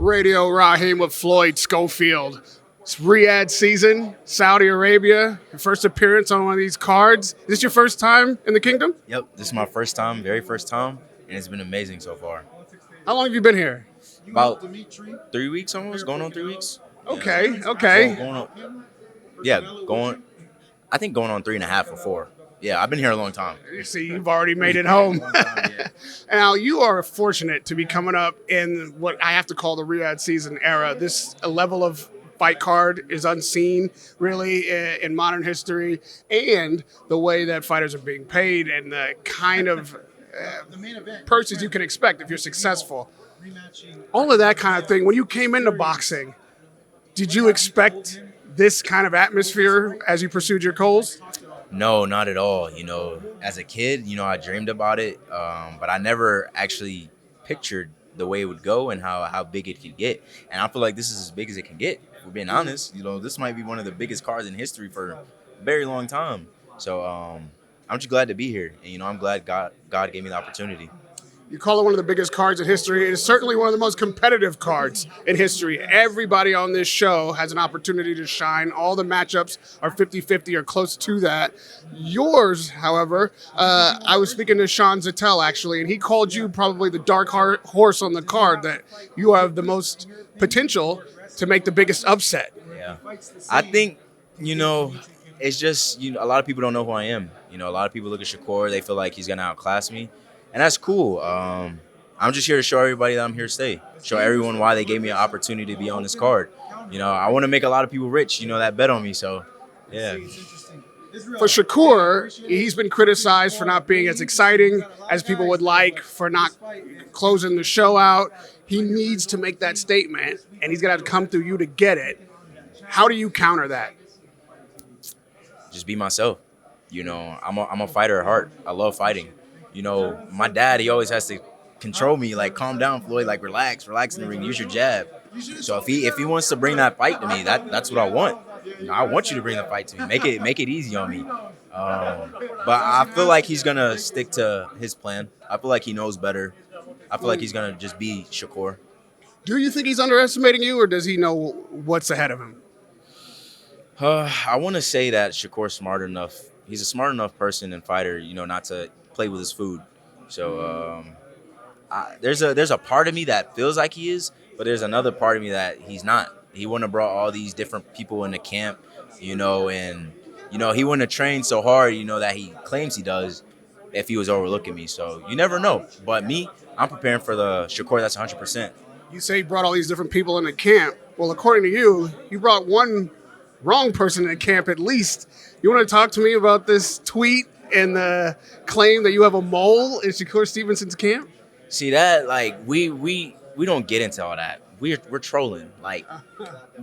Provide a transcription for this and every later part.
Radio Rahim with Floyd Schofield. It's Riyadh season, Saudi Arabia. Your first appearance on one of these cards. Is this your first time in the kingdom? Yep, this is my first time, very first time, and it's been amazing so far. How long have you been here? About 3 weeks almost, going on 3 weeks. Okay, okay. I think going on 3.5 or 4. Yeah, I've been here a long time. You see, you've already made it home. Now, you are fortunate to be coming up in what I have to call the Riyadh season era. This level of fight card is unseen, really, in modern history, and the way that fighters are being paid and the kind of purses you can expect if you're successful. All of that kind of thing. When you came into boxing, did you expect this kind of atmosphere as you pursued your goals? No, not at all. As a kid, I dreamed about it, but I never actually pictured the way it would go and how big it could get. And I feel like this is as big as it can get. If we're being honest, this might be one of the biggest cards in history for a very long time. So I'm just glad to be here. And, I'm glad God gave me the opportunity. You call it one of the biggest cards in history. It is certainly one of the most competitive cards in history. Everybody on this show has an opportunity to shine. All the matchups are 50-50 or close to that. Yours, however, I was speaking to Sean Zattel, actually, and he called you probably the dark horse on the card, that you have the most potential to make the biggest upset. Yeah. I think, it's just, a lot of people don't know who I am. A lot of people look at Shakur, they feel like he's going to outclass me. And that's cool. I'm just here to show everybody that I'm here to stay. Show everyone why they gave me an opportunity to be on this card. I want to make a lot of people rich, that bet on me. So, yeah. For Shakur, he's been criticized for not being as exciting as people would like, for not closing the show out. He needs to make that statement, and he's going to have to come through you to get it. How do you counter that? Just be myself. I'm a fighter at heart. I love fighting. My dad, he always has to control me, like, calm down, Floyd, like, relax in the ring, use your jab. So if he wants to bring that fight to me, that's what I want. I want you to bring the fight to me. Make it easy on me. But I feel like he's gonna stick to his plan. I feel like he knows better. I feel like he's gonna just be Shakur. Do you think he's underestimating you, or does he know what's ahead of him? I want to say that Shakur's smart enough. He's a smart enough person and fighter, not to play with his food. So there's a part of me that feels like he is, but there's another part of me that he's not. He wouldn't have brought all these different people into camp, and he wouldn't have trained so hard, that he claims he does, if he was overlooking me. So you never know. But me, I'm preparing for the Shakur that's 100%. You say you brought all these different people into camp. Well, according to you, you brought one wrong person into camp at least. You want to talk to me about this tweet and the claim that you have a mole in Shakur Stevenson's camp? See that, like, we don't get into all that. We're trolling. Like,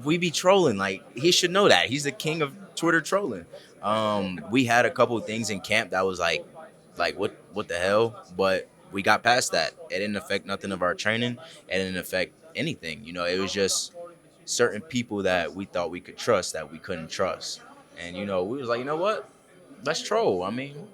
we be trolling. Like, he should know that. He's the king of Twitter trolling. We had a couple of things in camp that was like what the hell? But we got past that. It didn't affect nothing of our training. It didn't affect anything. It was just certain people that we thought we could trust that we couldn't trust. And, we was like, you know what? Let's troll. I mean,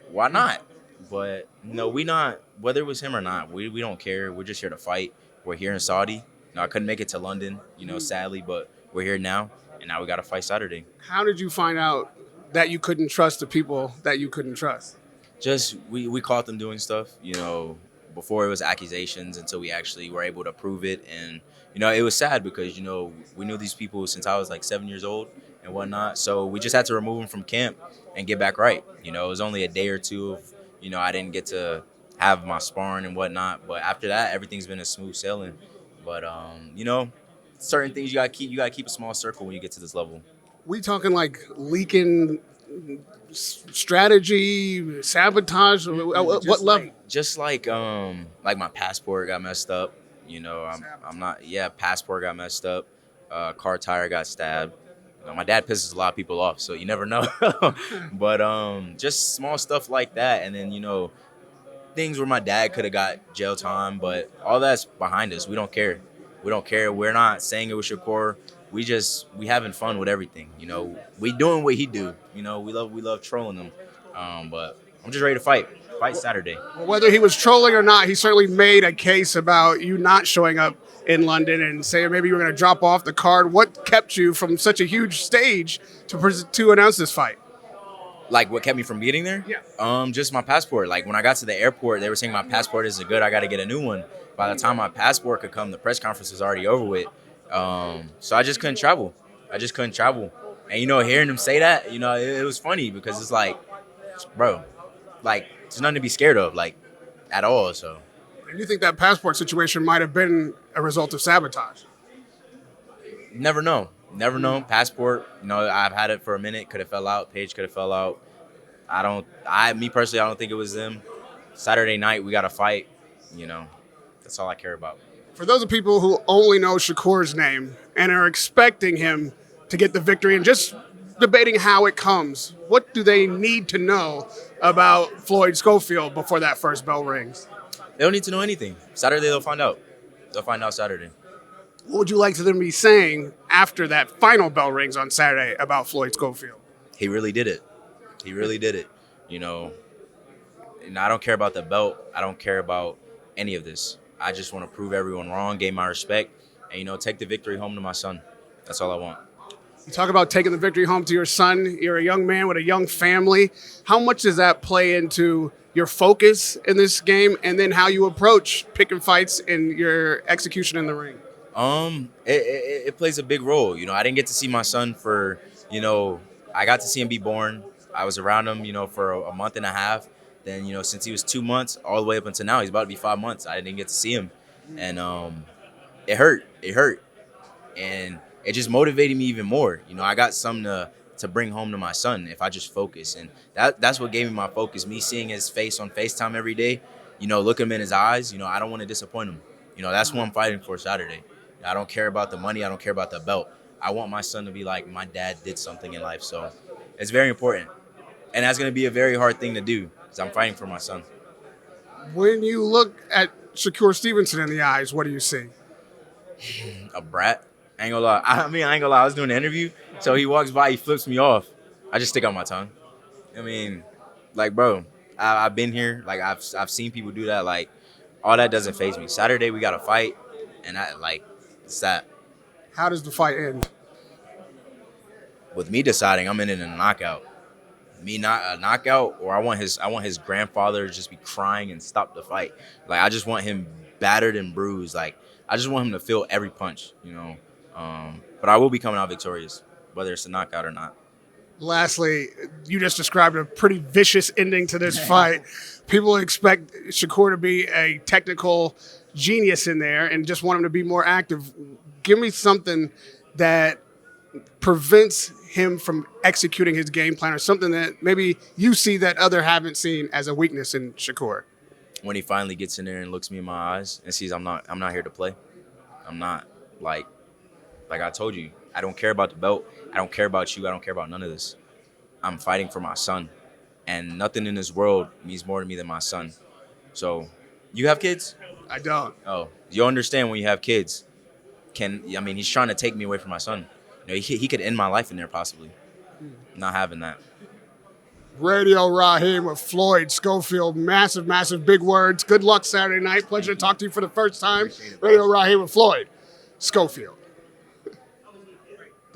why not? But we not, whether it was him or not, we don't care. We're just here to fight. We're here in Saudi. I couldn't make it to London, sadly, but we're here now, and now we got to fight Saturday. How did you find out that you couldn't trust the people that you couldn't trust? Just we caught them doing stuff, before it was accusations, until we actually were able to prove it. And it was sad because we knew these people since I was like 7 years old and whatnot. So we just had to remove them from camp and get back right. It was only a day or two of, I didn't get to have my sparring and whatnot. But after that, everything's been a smooth sailing. But, certain things you got to keep a small circle when you get to this level. We talking like leaking strategy, sabotage? What level? Just like my passport got messed up. I'm not. Yeah, passport got messed up. Car tire got stabbed. My dad pisses a lot of people off, so you never know. But just small stuff like that, and then things where my dad could have got jail time, but all that's behind us. We don't care. We're not saying it was Shakur. We having fun with everything. We doing what he do. We love trolling him. But I'm just ready to fight. Fight Saturday. Whether he was trolling or not, he certainly made a case about you not showing up in London and saying maybe you were going to drop off the card. What kept you from such a huge stage to announce this fight? Like, what kept me from getting there? Yeah. Just my passport. Like, when I got to the airport, they were saying my passport isn't good. I got to get a new one. By the time my passport could come, the press conference was already over with. So I just couldn't travel. And, hearing them say that, it was funny because it's like, bro, like, there's nothing to be scared of, like, at all. So. And you think that passport situation might have been a result of sabotage? Never know. Passport, I've had it for a minute. Could have fell out. Page could have fell out. Me personally, I don't think it was them. Saturday night, we got to fight. That's all I care about. For those of people who only know Shakur's name and are expecting him to get the victory and just debating how it comes, what do they need to know about Floyd Schofield before that first bell rings? They don't need to know anything. Saturday, they'll find out. They'll find out Saturday. What would you like to them be saying after that final bell rings on Saturday about Floyd Schofield? He really did it. And I don't care about the belt. I don't care about any of this. I just want to prove everyone wrong, gain my respect, and, take the victory home to my son. That's all I want. You talk about taking the victory home to your son. You're a young man with a young family. How much does that play into your focus in this game and then how you approach picking fights and your execution in the ring? It plays a big role. I didn't get to see my son for, I got to see him be born. I was around him, for a month and a half. Then, since he was 2 months all the way up until now, he's about to be 5 months. I didn't get to see him. And it hurt. And it just motivated me even more. I got something to bring home to my son if I just focus. And that's what gave me my focus. Me seeing his face on FaceTime every day, look him in his eyes. I don't want to disappoint him. That's what I'm fighting for Saturday. I don't care about the money. I don't care about the belt. I want my son to be like, my dad did something in life. So it's very important. And that's going to be a very hard thing to do because I'm fighting for my son. When you look at Shakur Stevenson in the eyes, what do you see? A brat. I ain't gonna lie. I ain't gonna lie. I was doing an interview, so he walks by, he flips me off. I just stick out my tongue. Bro, I've been here. Like, I've seen people do that. Like, all that doesn't faze me. Saturday, we got to fight, and it's that. How does the fight end? With me deciding I'm in a knockout. Me not a knockout, or I want his grandfather to just be crying and stop the fight. Like, I just want him battered and bruised. Like, I just want him to feel every punch, But I will be coming out victorious, whether it's a knockout or not. Lastly, you just described a pretty vicious ending to this fight. People expect Shakur to be a technical genius in there and just want him to be more active. Give me something that prevents him from executing his game plan, or something that maybe you see that other haven't seen as a weakness in Shakur. When he finally gets in there and looks me in my eyes and sees I'm not here to play. I'm not. Like I told you, I don't care about the belt. I don't care about you. I don't care about none of this. I'm fighting for my son. And nothing in this world means more to me than my son. So, you have kids? I don't. Oh, you understand when you have kids. He's trying to take me away from my son. He could end my life in there possibly. Not having that. Radio Rahim with Floyd Schofield. Massive, massive big words. Good luck Saturday night. Pleasure to talk to you for the first time. Radio Rahim with Floyd Schofield.